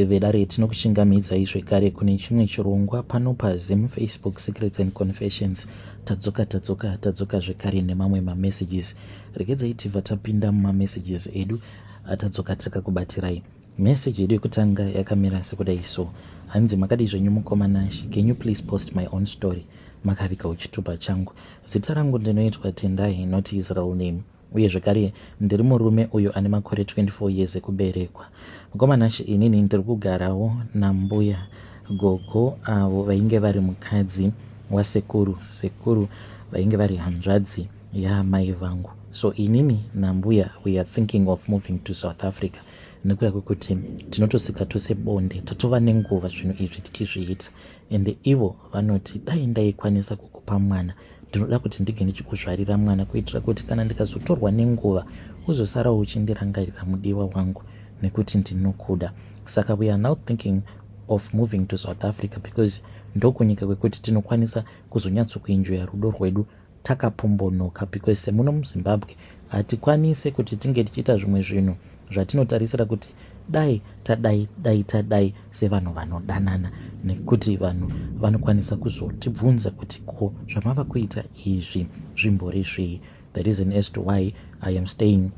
vedare tinokuchingamidzai zvekare kune chimwe chirongwa pano paZim Facebook Secrets and Confessions. Tadzoka zvekare nemamwe mamessages. Regedzai tibva tapinda mumamessages edu atadzoka takakubatirai. Message yedu yekutanga yakamira sekudai so. Hanzi makadi zvenyu mukomanashi, can you please post my own story? Makavika uchitupa changu. Zita rangu ndinoitwa Tendai, not his real name. Uye zvekare ndiri murume uyo ane makore 24 years ekuberekwa. Mukomanashi inini ndiri kugarawo naMbuya gogo avo vainge vari mukadzi wasekuru. Sekuru vainge vari hanzvadzi yaamai vangu. So inini naMbuya we are thinking of moving to South Africa. Nekuda kwekuti tinotosika tose bonde tatova nenguva zvinhu izvi tichizviita. Ende ivo vanoti dai ndaikwanisa kukupa mwana, ndinoda kuti ndige ndichikuzvarira mwana kuitira kuti kana ndikazotorwa nenguva uzosara uchindirangarira mudiwa wangu nekuti ndinokuda. Saka we are now thinking of moving to South Africa because ndokunyika kwekuti tinokwanisa kuzonyatsokuenjoya rudo rwedu takapombonoka, because semuno muZimbabwe hatikwanise kuti tinge tichiita zvimwe zvinhu zvatinotarisira kuti dai tadai sevanhu vanodanana, nekuti vanhu vanokwanisa kuzotibvunza kuti ko zvamava kuita izvi zvimbori zvii. The reason as to why I am staying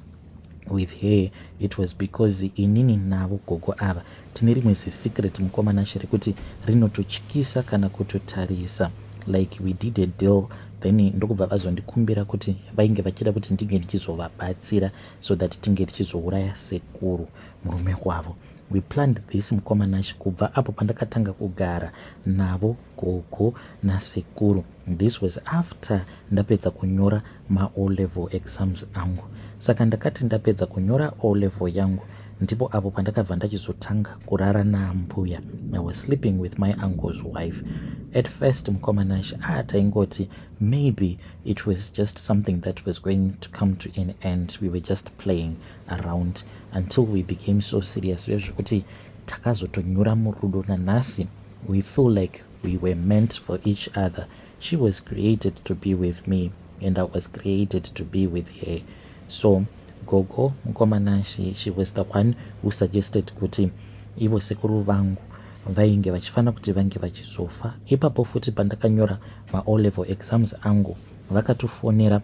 with her, it was because inini navo gogo ava tine rimwe secret mukomanashi rekuti rinototyisa kana kutotarisa. Like we did a deal, then ndokubva vazondikumbira kuti vainge vachida kuti ndinge ndichizovabatsira so that tinge tichizouraya sekuru murume wavo. We planned this mukomanashi kubva apo pandakatanga kugara navo gogo nasekuru. This was after ndapedza kunyora ma-O level exams angu. Saka ndakati ndapedza kunyora O level yangu ndipo apo pandakabva ndachizotanga kurara naMbuya. I was sleeping with my uncle's wife. At first mukomanashi taingoti maybe it was just something that was going to come to an end. We were just playing around until we became so serious zvekuti takazotonyura murudo nanhasi. We feel like we were meant for each other. She was created to be with me and I was created to be with her. So gogo mukomanashi, she was the one who suggested kuti ivo sekuru vangu vainge vachifana kuti vange vachizofa. Ipapo futi pandakanyora ma-O level exams angu vakatofonera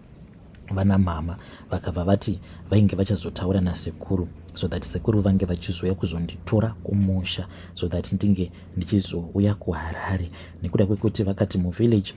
vana mama vakabva vati vainge vachazotaura nasekuru so that sekuru vange vachizoya kuzonditora kumusha so that ndinge ndichizouya kuHarare. Nekuda kwekuti vakati muvillage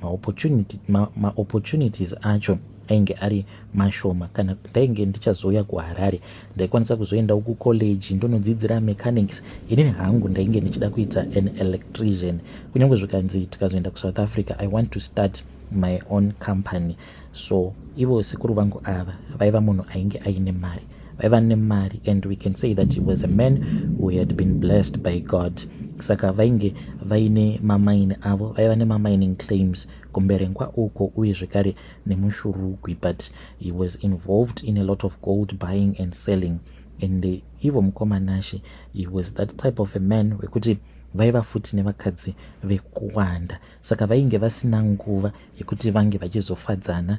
ma-opportunities acho ainge ari mashoma. Kana ndainge ndichazouya kuHarare ndaikwanisa kuzoendawo kucollege ndonodzidzira mechanics. Inini hangu ndainge ndichida kuita an electrician. Kunyange zvikanzi tikazoenda kuSouth Africa I want to start my own company. So ivo sekuru vangu ava vaiva munhu ainge aine mari, vaiva nemari, and we can say that he was a man who had been blessed by God. Saka vainge vaine mamaini avo, vaiva nemamining claims kumberengwa uko uye zvekare nemushurugwi, but he was involved in a lot of gold buying and selling. And ivo mukomanashi, he was that type of a man wekuti vaiva futi nevakadzi vekuwanda. Saka vainge vasina nguva yekuti vange vachizofadzana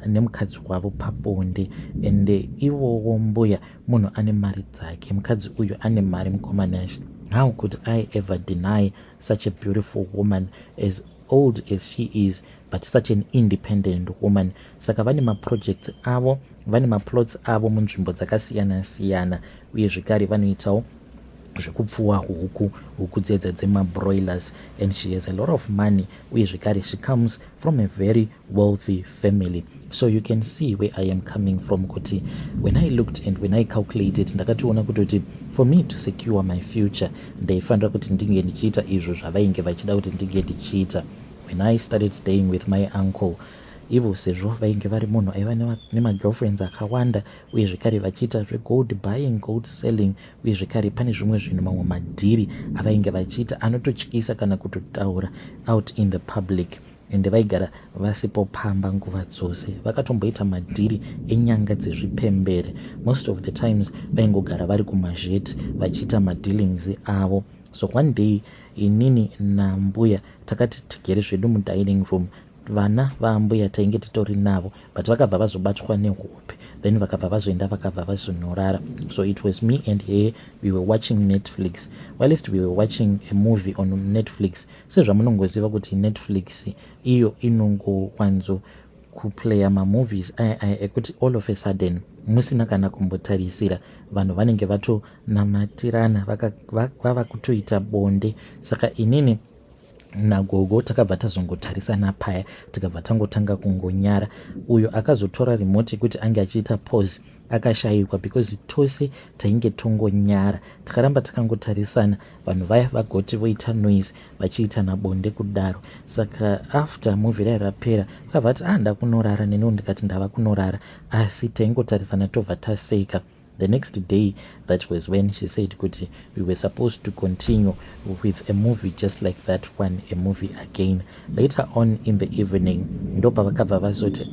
nemukadzi wavo pabonde. And ivowo Mbuya munhu ane mari dzake, mukadzi uyu ane mari mukomanashi. How could I ever deny such a beautiful woman, as old as she is, but such an independent woman? Saka vane maprojects avo, vane maplots avo munzvimbo dzakasiyana siyana, uye zvekare vanoitawo zvekupfuwa huku dzedza dzemabroilers, and she has a lot of money uye zvekare she comes from a very wealthy family. So you can see where I am coming from kuti when I looked and when I calculated ndakationa kuti for me to secure my future ndaifanira kuti ndinge ndichiita izvo zvavainge vachida kuti ndinge ndichiita. When I started staying with my uncle, ivo sezvo vainge vari munhu aiva nemagirlfriends akawanda uye zvekare vachiita zvegold buying, gold selling, uye zvekare pane zvimwe zvinhu mamwe madhiri avainge vachiita anototyisa kana kutotaura out in the public. And vaigara vasipopamba nguva dzose, vakatomboita madhiri enyanga dzezvipembere. Most of the times vaingogara vari kumazheti vachiita madealings avo. So one day inini naMbuya takati tigere zvedu mudining room vana vaambuya tainge titori navo, but vakabva vazobatwa nehope, then vakabva vazoenda vakabva vazonorara. So it was me and her, we were watching Netflix. Whilst we were watching a movie on Netflix, sezvamunongoziva kuti Netflix iyo inongowanzo kuplaya mamovies ekuti all of a sudden musina kana kumbotarisira vanhu vanenge vatonamatirana vava kutoita bonde. Saka inini nagogo takabva tazongotarisana paya, tikabva tangotanga kungonyara. Uyo akazotora remote kuti ange achiita pause akashayikwa because tose tainge tongonyara, takaramba takangotarisana, vanhu vaya vagoti voita noise vachiita nabonde kudaro. Saka after movie rai rapera vakabva ati ndakunorara, neniwo ndikati ndava kunorara, asi taingotarisana tobva taseka. The next day, that was when she said kuti we were supposed to continue with a movie just like that one, a movie again. Later on in the evening, ndopa vakabva vazoti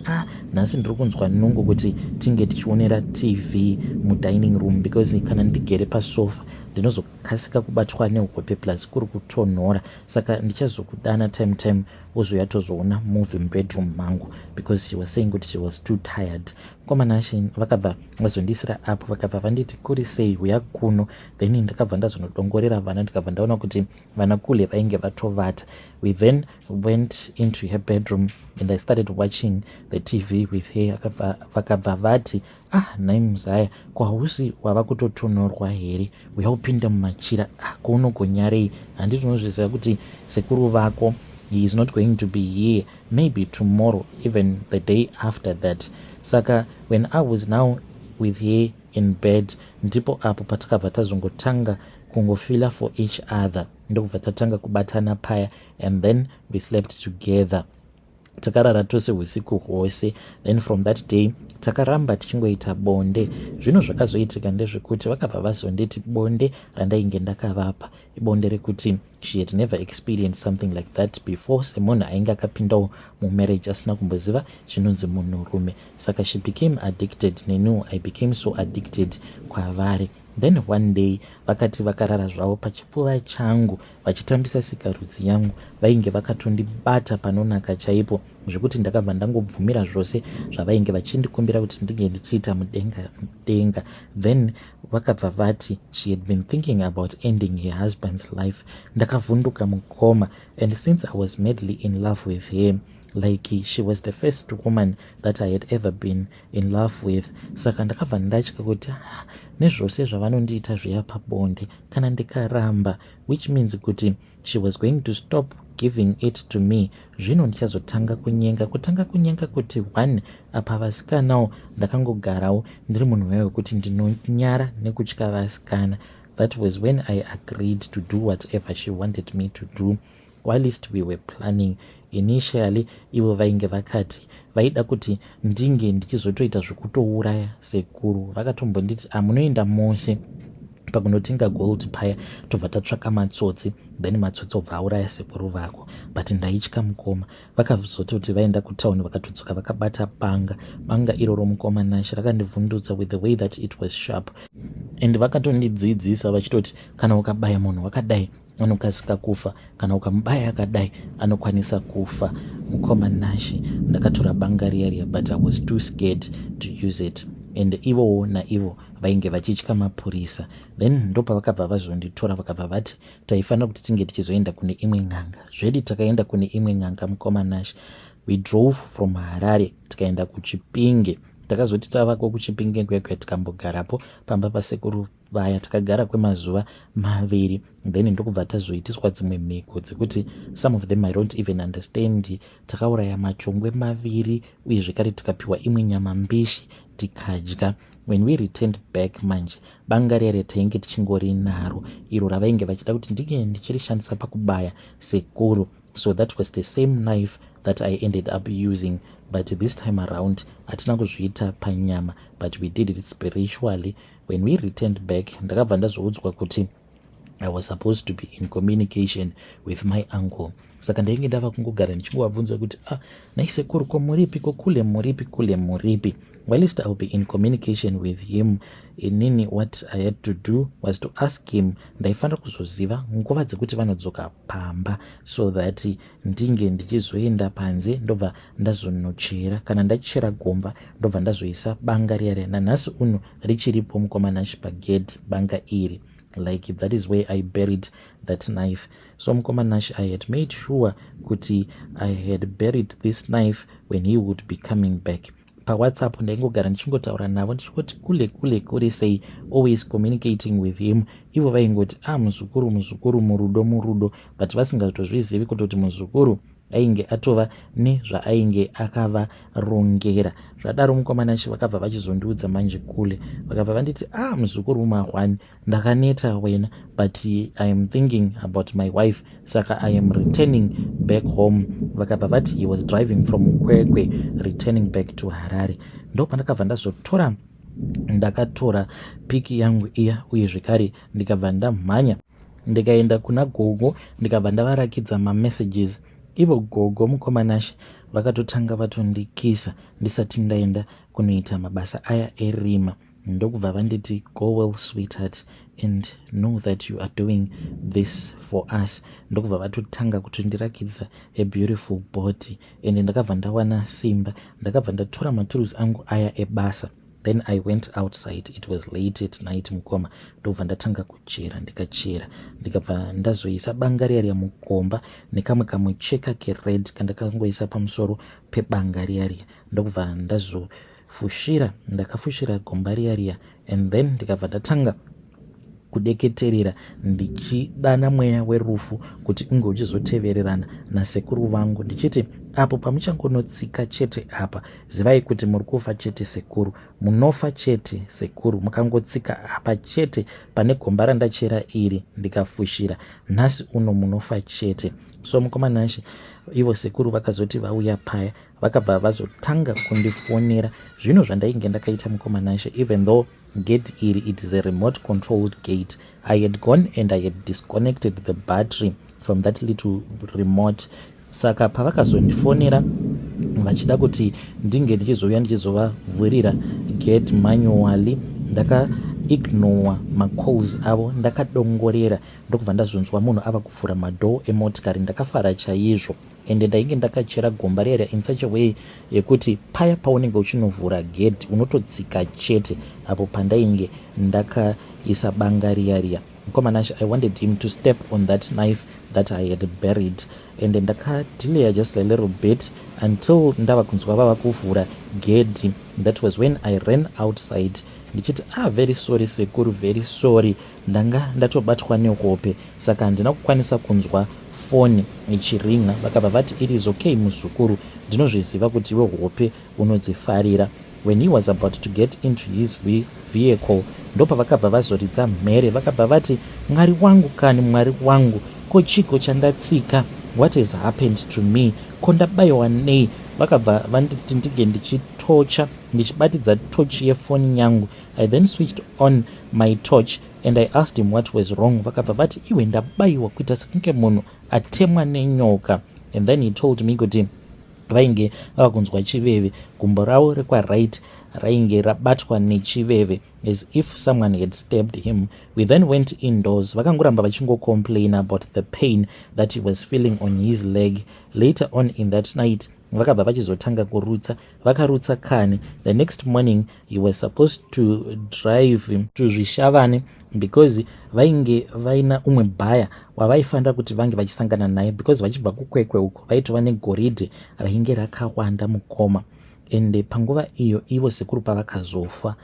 nhasi ndiri kunzwa nungu kuti tinge tichionera TV mudining room, because kana ndigere pasofa ndinozokasika kubatwa nehope plus kuri kutonhora. Saka ndichazokudana time uzoya tozoona movie bedroom mangu, because she was saying kuti she was too tired. Komanashi vakabva vazondisira apo, vakabva vanditi kuri sei uya kuno. Then ndakabva ndazonodongorera vana, ndikabva ndaona kuti vana kule vainge vatovata. We then went into her bedroom and I started watching the TV with her. Vakabva vati nhai muzaya, kwausi wava kutotonorwa here, uya upinda mumachira kounogonyarei. Handiti unozviziva kuti sekuru vako, he is not going to be here, maybe tomorrow, even the day after that. Saka when I was now with her in bed, ndipo apo patakabva tazongotanga kungofila for each other, ndokubva tatanga kubatana paya, and then we slept together. Takarara tose usiku hwose. Then from that day takaramba tichingoita bonde. Zvino zvakazoitika ndezvekuti vakabva vazonditi bonde randainge ndakavapa ibonde rekuti she had never experienced something like that before, semunhu ainge akapindawo mumarriage asina kumboziva chinonzi munhurume. Saka she became addicted, nenu I became so addicted kwavari. Then one day vakati vakarara zvavo pachipfuva changu vachitambisa sikarudzi yangu, vainge vakatondibata panonaka chaipo, zvekuti ndakabva ndangobvumira zvose zvavainge vachindikumbira kuti ndinge ndichiita mudenga. Then vakabva vati she had been thinking about ending her husband's life. Ndakavhunduka mukoma, and since I was madly in love with her, like she was the first woman that I had ever been in love with. Saka ndakabva ndatya kuti nezvose zvavanondiita zviya pabonde kana ndikaramba, which means kuti she was going to stop giving it to me. Zvino ndichazotanga kunyenga kuti one, apa vasikanawo ndakangogarawo ndiri munhu wayo kuti ndinonyara nekutya vasikana. That was when I agreed to do whatever she wanted me to do. Whilst we were planning, initially ivo vainge vakati vaida kuti ndinge ndichizotoita zvokutouraya sekuru. Vakatombonditi munoenda mose pakunotenga gold paya, tobva tatsvaka matsotsi, then matsotsi obva auraya sekuru vako. But ndaitya mukoma. Vakazototi vaenda kutauni vakatodzoka vakabata banga iroro mukoma nashi rakandivhundutsa with the way that it was sharp, and vakatondidzidzisa vachitoti kana ukabaya munhu wakadai anokasika kufa, kana ukamubaya akadai anokwanisa kufa. Mukoma nashi ndakatora banga riya, but I was too scared to use it, and ivo naivo vainge vachitya mapurisa. Then ndopa vakabva vazonditora vakabva vati taifanira kuti tinge tichizoenda kune imwe n'anga. Zvedi takaenda kune imwe n'anga mukoma nashi. We drove from Harare tikaenda kuChipinge. Takazoti tavako kuChipinge kwekwe tikambogarapo pamba pasekuru vaya, takagara kwemazuva 2. Then ndokubva tazoitiswa dzimwe mhiko dzekuti some of them I don't even understand. Takauraya machongwe 2 uye zvekare tikapiwa imwe nyama mbishi tikadya. When we returned back manje, banga rere tainge tichingori naro iro ravainge vachida kuti ndinge ndichirishandisa pakubaya sekuru. So that was the same knife that I ended up using, but this time around hatina kuzviita panyama, but we did it spiritually. When we returned back, ndakabva ndazoudzwa kuti I was supposed to be in communication with my uncle. Saka ndainge ndava kungogara ndichingovabvunza kuti naisekuru ko muripi, ko kule muripi. whilst I'll be in communication with him, inini what I had to do was to ask him ndaifanira kuzoziva nguva dzekuti vanodzoka pamba, so that ndinge ndichizoenda panze ndobva ndazonochera, kana ndachera gomba ndobva ndazoisa banga riya nanhasi uno richiripo mukomanashi pagedhi banga iri. Like that is where I buried that knife. So mukomanashi, I had made sure kuti I had buried this knife when he would be coming back. PaWhatsApp ndaingogara ndichingotaura navo ndichingoti kule sei, always communicating with him. Ivo vaingoti muzukuru murudo, but vasingatozvizivi kuti muzukuru ainge atova nezvaainge akavarongera. Zvadaro mukomanashi vakabva vachizondiudza manje kule, vakabva vanditi muzukuru mahwani, ndakaneta wena, but I am thinking about my wife, saka I am returning back home. Vakabva vati he was driving from Kwekwe returning back to Harare. Ndo pandakabva ndakatora piki yangu iya, uye zvekare ndikabva ndamhanya ndikaenda kuna gogo, ndikabva ndavarakidza mamessages. Ivo gogo mukomanashi vakatotanga vatondikisa ndisati ndaenda kunoita mabasa aya erima. Ndokubva vanditi go well sweetheart and know that you are doing this for us. Ndokubva vatotanga kutondirakidza a beautiful body, and ndakabva ndawana simba, ndakabva ndatora maturusi angu aya ebasa. Then I went outside. It was late at night mukoma. Ndobva ndatanga kuchera, ndikachera, ndikabva ndazoisa banga riya mukomba nekamwe kamucheka kered kandakangoisa pamusoro pebanga riya. Ndokubva ndakafushira gomba riya, and then ndikabva ndatanga kudeketerera ndichidana mweya werufu kuti unge uchizotevererana nasekuru vangu, ndichiti apo pamuchangonotsika chete apa, zivai kuti muri kufa chete sekuru, munofa chete sekuru, mukangotsika apa chete pane gomba randachera iri ndikafushira, nhasi uno munofa chete. So mukomanashi, ivo sekuru vakazoti vauya paya, vakabva vazotanga kundifonera zvinhu zvandainge ndakaita mukomanashi. Even though gate iri, it is a remote controlled gate, I had gone and I had disconnected the battery from that little remote. Saka pavakazondifonera vachida kuti ndinge ndichizouya ndichizovavhurira gate manually, ndakaignore macalls avo, ndakadongorera. Ndokubva ndazonzwa munhu ava kuvhura madhoo emotikari, ndakafara chaizvo. Ende ndainge ndakachera gomba riya in such a way yekuti paya paunenge uchinovhura gate unototsika chete apo pandainge ndakaisa banga riya. Mukomanashi, I wanted him to step on that knife that I had buried, and ndakadelay just a little bit until ndava kunzwa vava kuvhura gate. That was when I ran outside ndichiti very sorry sekuru, very sorry, ndanga ndatobatwa nehope, saka handina kukwanisa kunzwa foni ichiringa. Vakabva vati it is okay muzukuru, ndinozviziva kuti iwe hope unodzifarira. When he was about to get into his vehicle, ndopa vakabva vazoridza mhere, vakabva vati mwari wangu kani, mwari wangu, ko chiko chandatsika, what has happened to me, ko ndabayiwa nei? Vakabva vanditi ndige ndichitocha, ndichibatidza tochi yefoni yangu. I then switched on my torch and I asked him what was wrong. Vakabva vati iwe ndabayiwa kuita sekunge munhu atemwa nenyoka. And then he told me kuti vainge vava kunzwa chiveve, gumbo ravo rekwa-right rainge rabatwa nechiveve, as if someone had stabbed him. We then went indoors. Vakangoramba vachingocomplain about the pain that he was feeling on his leg. Later on in that night, vakabva vachizotanga kurutsa, vakarutsa kani. The next morning he was supposed to drive him to Zvishavane because vainge vaina umwe bhaya wavaifanira kuti vange vachisangana naye, because vachibva kukwekwe uko vaitova negoridhe rainge rakawanda mukoma. Ende panguva iyo ivo sekuru pavakazofa,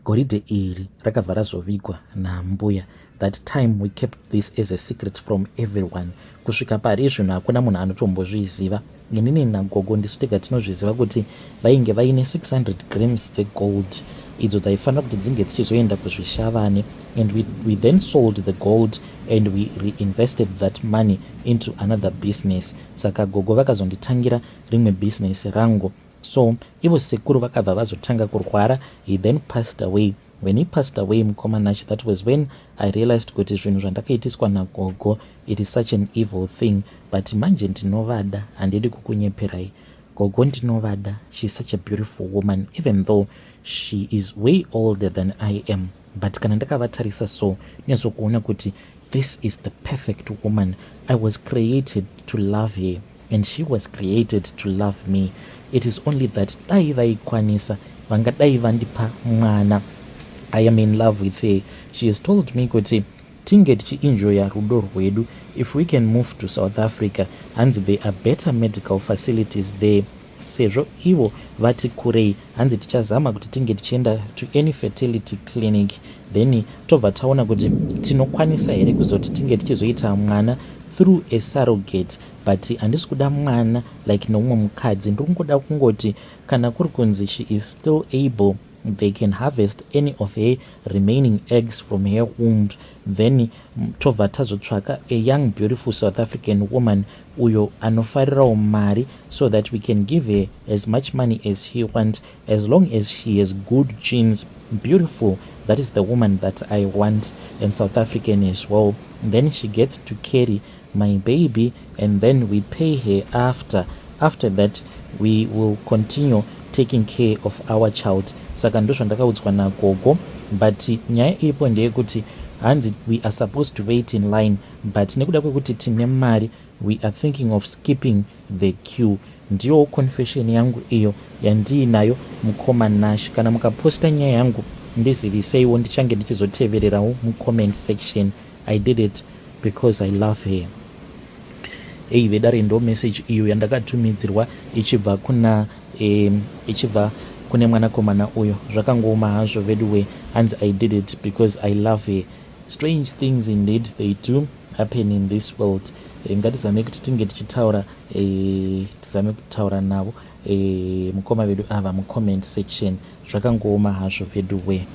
goridhe iri rakabva razovigwa naMbuya. That time we kept this as a secret from everyone. Kusvika pari izvino hakuna munhu anotombozviziva. Inini nagogo ndisutega tinozviziva kuti vainge vaine 600 grams dzegold idzo dzaifanira kuti dzinge dzichizoenda kuzvishavane, and we then sold the gold and we reinvested that money into another business. Saka gogo vakazonditangira rimwe business rangu. So ivo sekuru vakabva vazotanga kurwara. He then passed away. When he passed away mukomanashi, that was when I realized kuti zvinhu zvandakaitiswa nagogo, it is such an evil thing. But manje ndinovada, handidi kukunyeperai. gogo ndinovada. She's such a beautiful woman, even though she is way older than I am. But kana ndakavatarisa so ndinozokuona kuti this is the perfect woman. I was created to love her and she was created to love me. It is only that dai vaikwanisa vangadai vandipa mwana. I am in love with her. She has told me kuti tinge tichienjoya rudo rwedu, if we can move to South Africa, and there are better medical facilities there, sezvo ivo vati kurei, hanzi tichazama kuti tinge tichienda to any fertility clinic, then tobva taona kuti tinokwanisa here kuzoti tinge tichizoita mwana through a surrogate. But handisi kuda mwana like noumwe mukadzi, ndokungoda kungoti kana kuri kunzi she is still able, they can harvest any of her remaining eggs from her womb, then tobva tazotsvaka a young beautiful South African woman uyo anofarirawo mari, so that we can give her as much money as she wants, as long as she has good genes, beautiful. That is the woman that I want, and South African as well. Then she gets to carry my baby, and then we pay her after that we will continue taking care of our child. Saka ndo zvandakaudzwa nagogo, but nyaya iripo ndeyekuti hanzi we are supposed to wait in line, but nekuda kwekuti tine mari we are thinking of skipping the queue. Ndiyo confession yangu iyo yandiinayo mukoma nash. Kana mukaposta nyaya yangu ndiziviseiwo, ndichange ndichizotevererawo mucomment section. I did it because I love her. Ei vedare ndo message iyo yandakatumidzirwa ichibva kune mwanakomana uyo. Zvakangooma hazvo veduwe, hanzi I did it because I love her. Strange things indeed they do happen in this world. Ngatizame kuti tinge tichitaura, tizame kutaura navo mukoma vedu ava mucomment section. Zvakangooma hazvo veduwe.